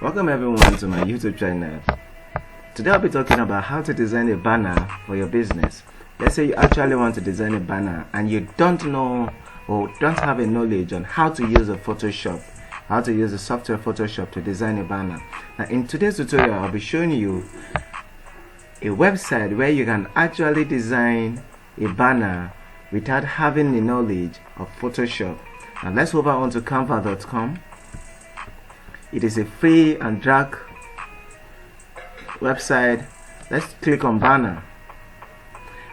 Welcome everyone to my YouTube channel. Today I'll be talking about how to design a banner for your business. Let's say you actually want to design a banner and you don't know or don't have a knowledge on how to use a Photoshop, how to use the software Photoshop to design a banner. Now in today's tutorial I'll be showing you a website where you can actually design a banner without having the knowledge of Photoshop. Now let's move on to canva.com. It is a free and drag website. Let's click on banner.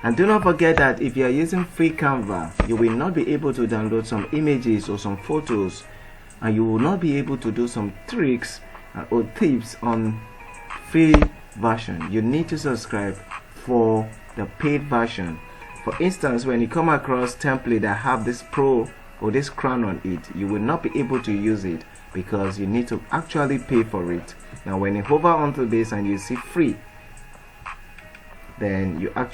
And do not forget that if you are using free Canva, you will not be able to download some images or some photos, and you will not be able to do some tricks or tips on free version. You need to subscribe for the paid version. For instance, when you come across template that have this pro or this crown on it, you will not be able to use it because you need to actually pay for it. Now when you hover onto this and you see free, then you can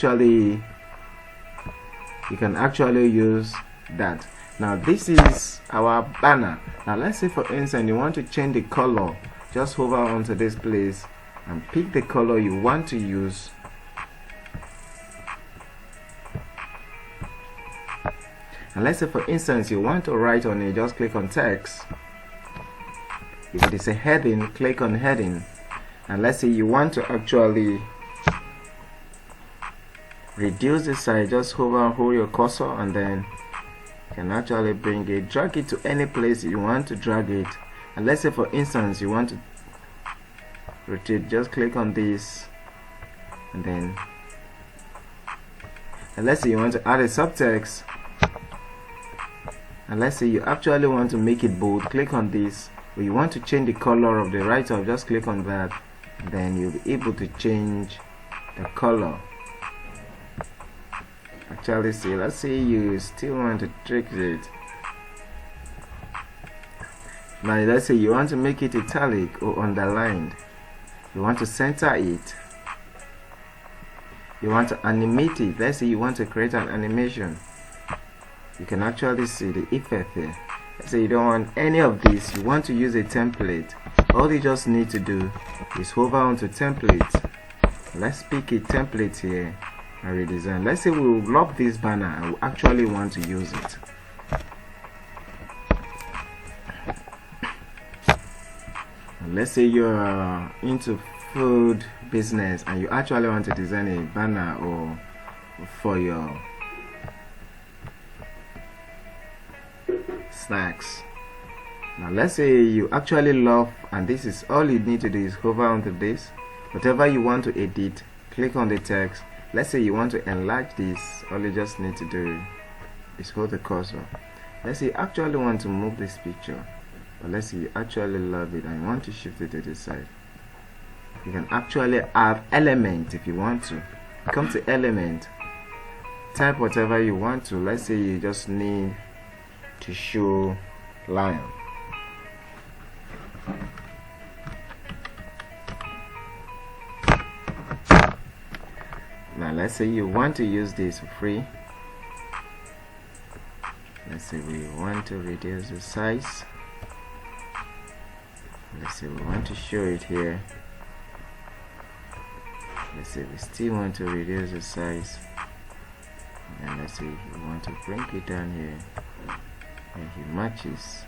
actually use that. Now this is our banner. Now let's say for instance you want to change the color. Just hover onto this place and pick the color you want to use. And let's say for instance you want to write on it, just click on text. If it is a heading, click on heading. And let's say you want to actually reduce the size, just hover and hold your cursor and then you can actually bring it, drag it to any place you want to drag it. And let's say for instance you want to rotate, just click on this and then, and let's say you want to add a subtext, and let's say you actually want to make it bold, click on this. Or you want to change the color of the write-up, just click on that, then you'll be able to change the color. Actually, see, let's say you still want to trick it. Now let's say you want to make it italic or underlined. You want to center it. You want to animate it. Let's say you want to create an animation. You can actually see the effect here. Let's say you don't want any of this, you want to use a template. All you just need to do is hover onto template. Let's pick a template here and redesign. Let's say we will love this banner and we actually want to use it. And let's say you're into food business and you actually want to design a banner or for your snacks. Now let's say you actually love, and this is all you need to do is hover onto this. Whatever you want to edit, click on the text. Let's say you want to enlarge this, all you just need to do is hold the cursor. Let's say you actually want to move this picture, but let's say you actually love it and you want to shift it to the side. You can actually add element if you want to. Come to element, type whatever you want to. Let's say you just need to show lion. Now let's say you want to use this for free. Let's say we want to reduce the size. Let's say we want to show it here. Let's say we still want to reduce the size. And let's say we want to bring it down here. And he matches.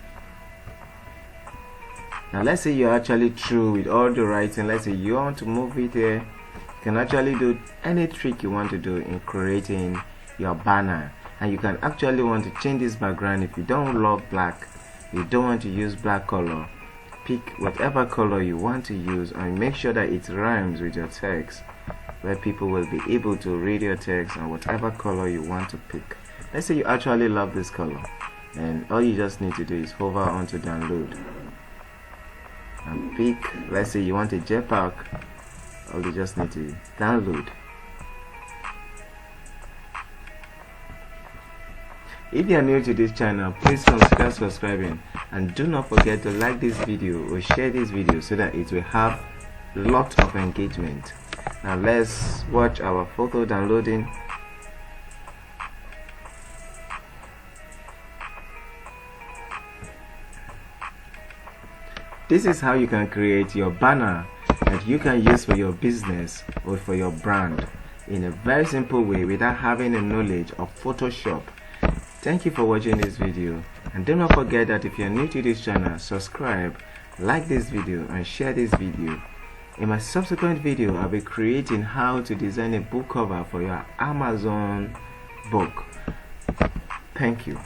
Now let's say you're actually through with all the writing. Let's say you want to move it here. You can actually do any trick you want to do in creating your banner. And you can actually want to change this background. If you don't love black, you don't want to use black color, pick whatever color you want to use and make sure that it rhymes with your text, where people will be able to read your text and whatever color you want to pick. Let's say you actually love this color, and all you just need to do is hover onto download and pick, let's say you want a JPEG, all you just need to download. If you are new to this channel, please consider subscribing and do not forget to like this video or share this video so that it will have a lot of engagement. Now let's watch our photo downloading. this is how you can create your banner that you can use for your business or for your brand in a very simple way without having a knowledge of Photoshop. Thank you for watching this video, and do not forget that if you are new to this channel, subscribe, like this video and share this video. In my subsequent video, I'll be creating how to design a book cover for your Amazon book. Thank you.